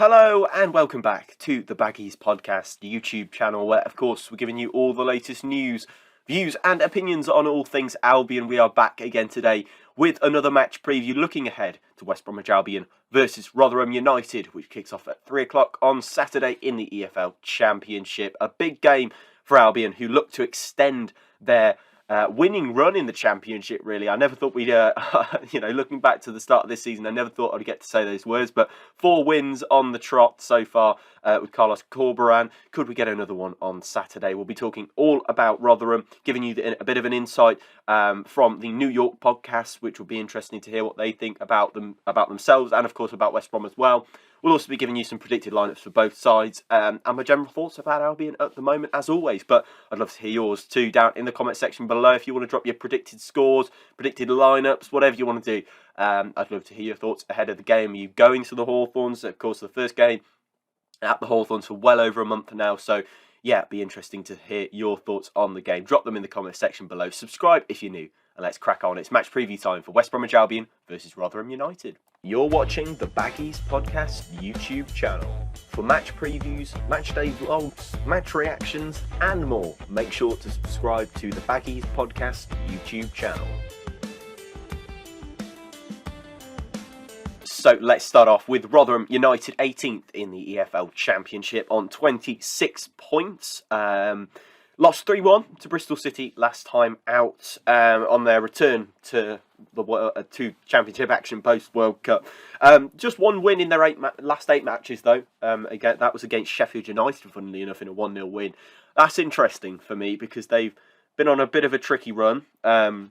Hello and welcome back to the Baggies Podcast YouTube channel, where of course we're giving you all the latest news, views and opinions on all things Albion. We are back again today with another match preview, looking ahead to West Bromwich Albion versus Rotherham United, which kicks off at 3 o'clock on Saturday in the EFL Championship. A big game for Albion, who look to extend their winning run in the Championship, really. I never thought we'd, looking back to the start of this season, I never thought I'd get to say those words, but 4 wins on the trot so far with Carlos Corberan. Could we get another one on Saturday? We'll be talking all about Rotherham, giving you a bit of an insight from the New York podcast, which will be interesting to hear what they think about themselves, and of course about West Brom as well. We'll also be giving you some predicted lineups for both sides and my general thoughts about Albion at the moment, as always. But I'd love to hear yours too down in the comment section below. If you want to drop your predicted scores, predicted lineups, whatever you want to do, I'd love to hear your thoughts ahead of the game. Are you going to the Hawthorns? Of course, the first game at the Hawthorns for well over a month now. So yeah, it'd be interesting to hear your thoughts on the game. Drop them in the comment section below. Subscribe if you're new. And let's crack on. It's match preview time for West Bromwich Albion versus Rotherham United. You're watching the Baggies Podcast YouTube channel. For match previews, match day vlogs, match reactions, and more, make sure to subscribe to the Baggies Podcast YouTube channel. So let's start off with Rotherham United, 18th in the EFL Championship on 26 points. Lost 3-1 to Bristol City last time out on their return to the Championship action post-World Cup. Just one win in their last 8 matches, though. Again, that was against Sheffield United, funnily enough, in a 1-0 win. That's interesting for me because they've been on a bit of a tricky run.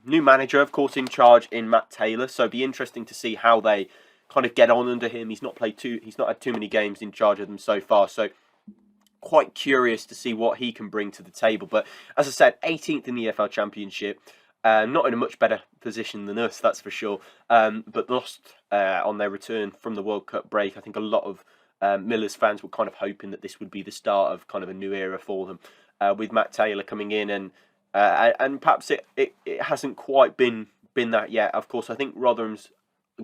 New manager, of course, in charge in Matt Taylor, so it'd be interesting to see how they kind of get on under him. He's not had too many games in charge of them so far, so quite curious to see what he can bring to the table. But as I said, 18th in the EFL Championship, not in a much better position than us, that's for sure. But lost on their return from the World Cup break. I think a lot of Miller's fans were kind of hoping that this would be the start of kind of a new era for them, with Matt Taylor coming in, and perhaps it hasn't quite been that yet. Of course, I think Rotherham's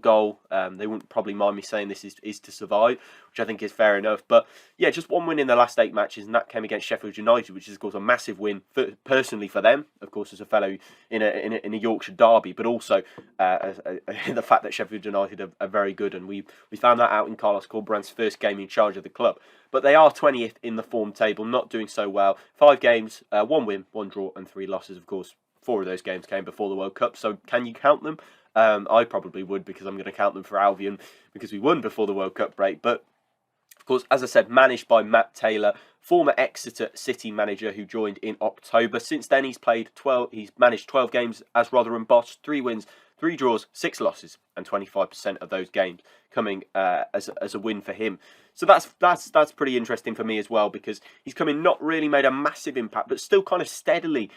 goal, they wouldn't probably mind me saying this, is to survive, which I think is fair enough. But yeah, just one win in the last 8 matches, and that came against Sheffield United, which is of course a massive win personally for them, of course, as a fellow in a Yorkshire derby, but also the fact that Sheffield United are very good, and we found that out in Carlos Corberan's first game in charge of the club. But they are 20th in the form table, not doing so well. 5 games, 1 win, 1 draw, and 3 losses. Of course, 4 of those games came before the World Cup, so can you count them? I probably would, because I'm going to count them for Albion, because we won before the World Cup break. But, of course, as I said, managed by Matt Taylor, former Exeter City manager who joined in October. Since then, he's managed 12 games as Rotherham boss, 3 wins, 3 draws, 6 losses, and 25% of those games coming as a win for him. So that's pretty interesting for me as well, because he's come in, not really made a massive impact, but still kind of steadily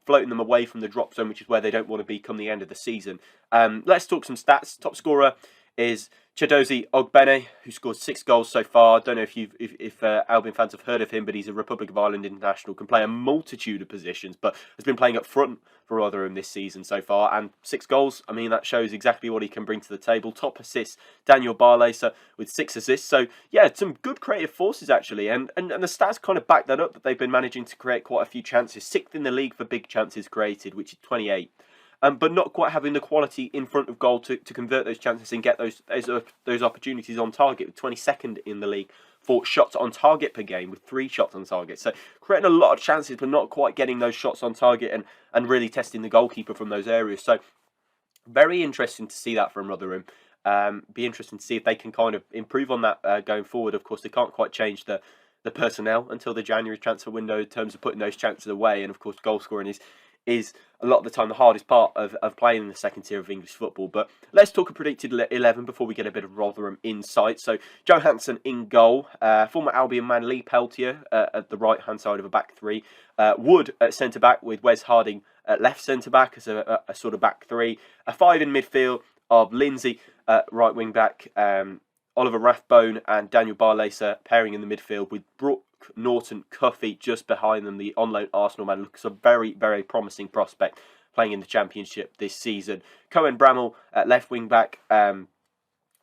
floating them away from the drop zone, which is where they don't want to be come the end of the season. Let's talk some stats. Top scorer is Chidozie Ogbene, who scored 6 goals so far. I don't know if Albion fans have heard of him, but he's a Republic of Ireland international, can play a multitude of positions, but has been playing up front for Rotherham this season so far. And 6 goals, I mean, that shows exactly what he can bring to the table. Top assists, Daniel Barlaser with 6 assists. So yeah, some good creative forces actually, and the stats kind of back that up, that they've been managing to create quite a few chances. 6th in the league for big chances created, which is 28. But not quite having the quality in front of goal to convert those chances and get those opportunities on target, with 22nd in the league for shots on target per game, with 3 shots on target. So creating a lot of chances, but not quite getting those shots on target and really testing the goalkeeper from those areas. So very interesting to see that from Rotherham. Be interesting to see if they can kind of improve on that going forward. Of course, they can't quite change the personnel until the January transfer window in terms of putting those chances away. And of course, goal scoring is a lot of the time the hardest part of playing in the second tier of English football. But let's talk a predicted 11 before we get a bit of Rotherham insight. So Johansson in goal, former Albion man Lee Peltier at the right hand side of a back 3, Wood at centre back with Wes Harding at left centre back as a sort of back 3, a 5 in midfield of Lindsay right wing back, Oliver Rathbone and Daniel Barlaser pairing in the midfield, with Brooke Norton Cuffy just behind them. The on loan Arsenal man looks a very, very promising prospect playing in the Championship this season. Cohen Bramall at left wing back,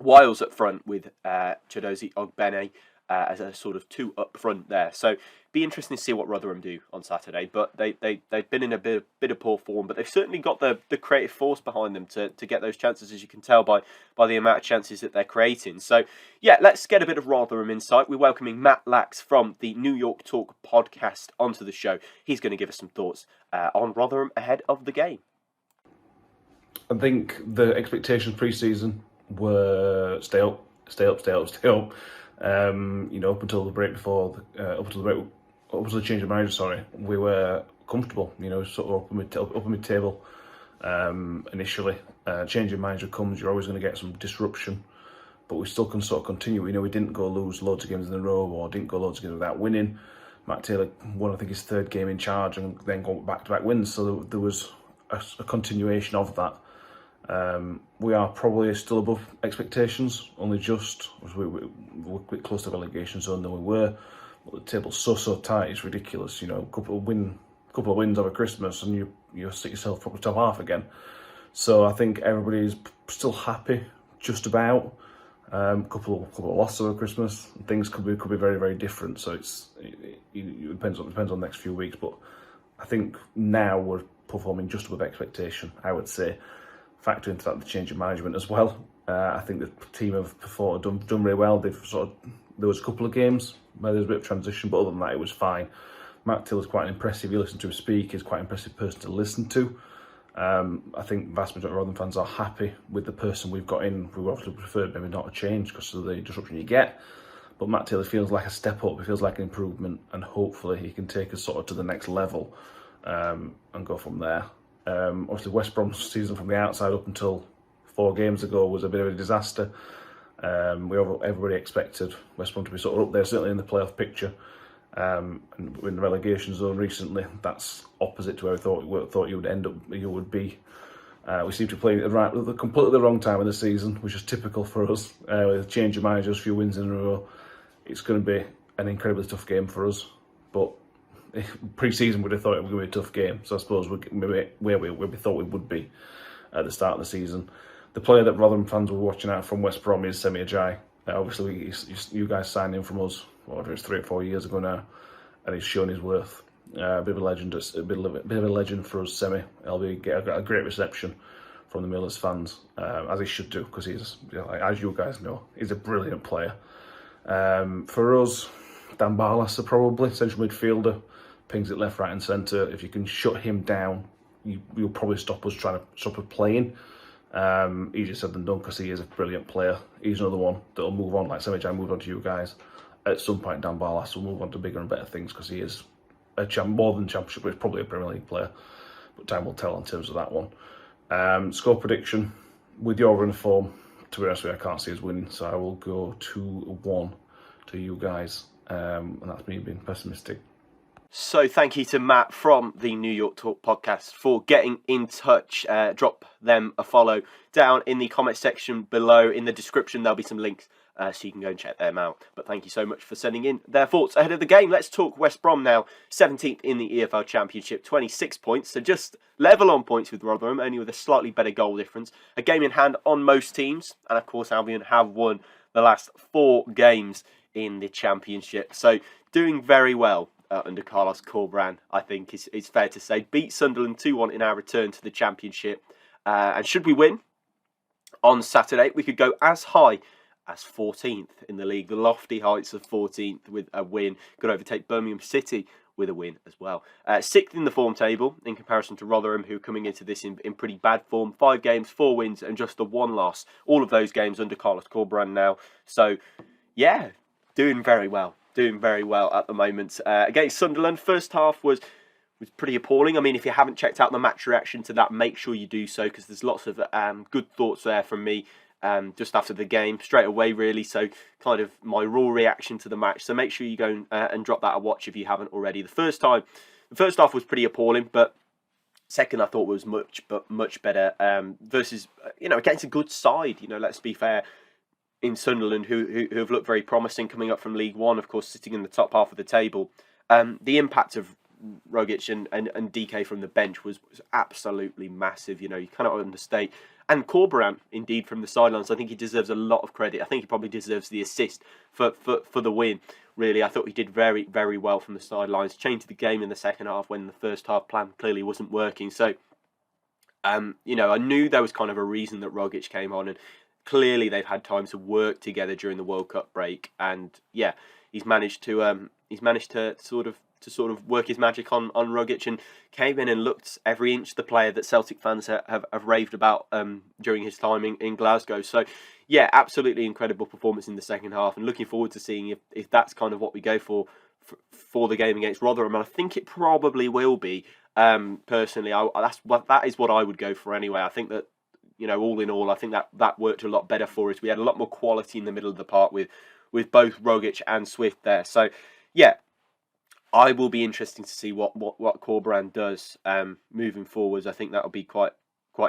Wiles up front with Chidozie Ogbene as a sort of two up front there. So be interesting to see what Rotherham do on Saturday. But they've been in a bit of poor form, but they've certainly got the creative force behind them to get those chances, as you can tell by the amount of chances that they're creating. So yeah, let's get a bit of Rotherham insight. We're welcoming Matt Lax from the New York Talk podcast onto the show. He's going to give us some thoughts on Rotherham ahead of the game. I think the expectations pre-season were stay up. Up until the break up until the change of manager. Sorry, we were comfortable. Sort of upper mid table. Initially, change of manager comes, you're always going to get some disruption, but we still can sort of continue. We didn't go lose loads of games in a row, or didn't go loads of games without winning. Matt Taylor won, I think, his third game in charge, and then got back-to-back wins. So there was a continuation of that. We are probably still above expectations, only just. We're a bit close to the relegation zone than we were. But the table's so tight, it's ridiculous. A couple of wins over Christmas, and you stick yourself probably top half again. So I think everybody's still happy, just about. Couple of losses over Christmas, things could be very, very different. So it depends on the next few weeks. But I think now we're performing just above expectation, I would say. Factor into that the change of management as well. I think the team have done really well. There was a couple of games where there was a bit of transition, but other than that, it was fine. Matt Taylor's quite impressive. You listen to him speak; he's quite an impressive person to listen to. I think vast majority of Rotherham fans are happy with the person we've got in. We would obviously prefer maybe not a change because of the disruption you get. But Matt Taylor feels like a step up. He feels like an improvement, and hopefully he can take us sort of to the next level and go from there. Obviously, West Brom's season from the outside up until 4 games ago was a bit of a disaster. Everybody expected West Brom to be sort of up there, certainly in the playoff picture. And in the relegation zone recently, that's opposite to where we thought you would be. We seem to be playing at the completely wrong time of the season, which is typical for us. With a change of managers, a few wins in a row, it's going to be an incredibly tough game for us. But pre-season, we'd have thought it was going to be a tough game. So I suppose we're where we thought we would be at the start of the season. The player that Rotherham fans were watching out from West Brom is Semi Ajayi. Obviously, you guys signed him from us, whatever it's 3 or 4 years ago now, and he's shown his worth. A bit of a legend for us, Semi. He'll get a great reception from the Millers fans, as he should do, because he's, as you guys know, he's a brilliant player. For us, Dan Barlas are probably central midfielder, pings it left, right, and centre. If you can shut him down, you'll probably stop us playing. Easier said than done because he is a brilliant player. He's another one that'll move on, like Semi Ajayi moved on to you guys. At some point, Dan Barlas will move on to bigger and better things because he is more than Championship, but he's probably a Premier League player. But time will tell in terms of that one. Score prediction, with your run form, to be honest with you, I can't see us winning, so I will go 2-1 to you guys, and that's me being pessimistic. So thank you to Matt from the New York Talk podcast for getting in touch. Drop them a follow down in the comment section below. In the description, there'll be some links so you can go and check them out. But thank you so much for sending in their thoughts ahead of the game. Let's talk West Brom now. 17th in the EFL Championship, 26 points. So just level on points with Rotherham, only with a slightly better goal difference. A game in hand on most teams. And of course, Albion have won the last 4 games in the Championship. So doing very well. Under Carlos Corberán, I think it's fair to say. Beat Sunderland 2-1 in our return to the Championship. And should we win on Saturday, we could go as high as 14th in the league. The lofty heights of 14th with a win. Could overtake Birmingham City with a win as well. 6th in the form table in comparison to Rotherham, who are coming into this in pretty bad form. 5 games, 4 wins and just the 1 loss. All of those games under Carlos Corberán now. So, yeah, doing very well. Doing very well at the moment. Against Sunderland, first half was pretty appalling. I mean, if you haven't checked out the match reaction to that, make sure you do so, because there's lots of good thoughts there from me just after the game, straight away really. So kind of my raw reaction to the match. So make sure you go and drop that a watch if you haven't already. The first half was pretty appalling, but second I thought was much better versus, against a good side. Let's be fair. In Sunderland, who have looked very promising coming up from League One, of course, sitting in the top half of the table. The impact of Rogic and DK from the bench was absolutely massive. You cannot understate and Corberan, indeed, from the sidelines. I think he deserves a lot of credit. I think he probably deserves the assist for the win, really. I thought he did very, very well from the sidelines. Changed the game in the second half when the first half plan clearly wasn't working. So, you know, I knew there was kind of a reason that Rogic came on, and clearly they've had time to work together during the World Cup break. And yeah, he's managed to sort of work his magic on Rogic, and came in and looked every inch the player that Celtic fans have raved about during his time in Glasgow. So yeah, absolutely incredible performance in the second half, and looking forward to seeing if that's kind of what we go for the game against Rotherham. And I think it probably will be. Personally, that is what I would go for anyway. I think that, you know, all in all, I think that worked a lot better for us. We had a lot more quality in the middle of the park with both Rogic and Swift there. So yeah, I will be interesting to see what Corberan does moving forwards. I think that'll be quite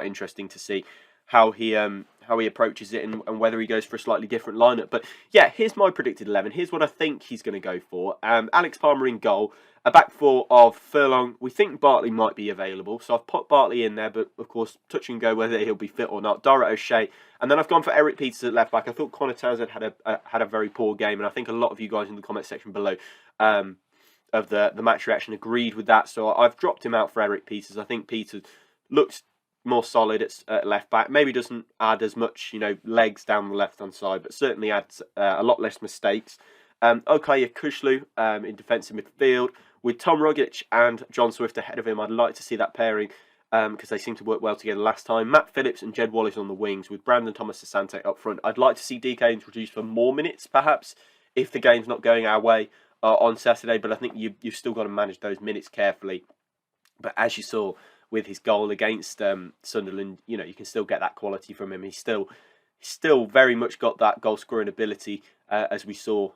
interesting to see how he approaches it, and whether he goes for a slightly different lineup. But yeah, here's my predicted 11. Here's what I think he's going to go for. Alex Palmer in goal. A back four of Furlong. We think Bartley might be available, so I've put Bartley in there, but of course, touch and go whether he'll be fit or not. Dara O'Shea, and then I've gone for Eric Peters at left back. I thought Connor Townsend had a very poor game, and I think a lot of you guys in the comment section below of the match reaction agreed with that. So I've dropped him out for Eric Peters. I think Peters looks more solid at left back. Maybe doesn't add as much, you know, legs down the left hand side, but certainly adds a lot less mistakes. Okay, Kushlu in defensive midfield with Tom Rogic and John Swift ahead of him. I'd like to see that pairing because they seem to work well together last time. Matt Phillips and Jed Wallace on the wings with Brandon Thomas Asante up front. I'd like to see DK introduced for more minutes, perhaps, if the game's not going our way on Saturday. But I think you've still got to manage those minutes carefully. But as you saw with his goal against Sunderland, you know, you can still get that quality from him. He's still very much got that goal scoring ability, as we saw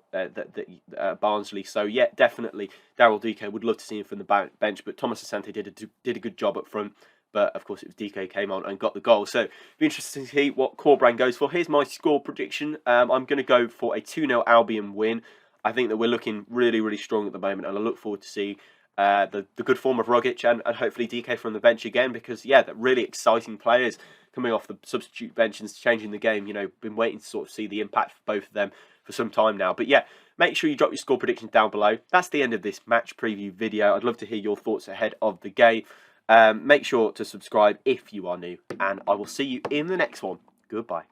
Barnsley. So yeah, definitely Daryl DK would love to see him from the bench, but Thomas Asante did a good job up front. But of course, it was DK came on and got the goal. So it'll be interesting to see what Corberan goes for. Here's my score prediction. I'm going to go for a 2-0 Albion win. I think that we're looking really, really strong at the moment, and I look forward to seeing the good form of Rogic and hopefully DK from the bench again, because yeah, they're really exciting players coming off the substitute bench and changing the game. You know, been waiting to sort of see the impact for both of them for some time now. But yeah, make sure you drop your score predictions down below. That's the end of this match preview video. I'd love to hear your thoughts ahead of the game. Make sure to subscribe if you are new, and I will see you in the next one. Goodbye.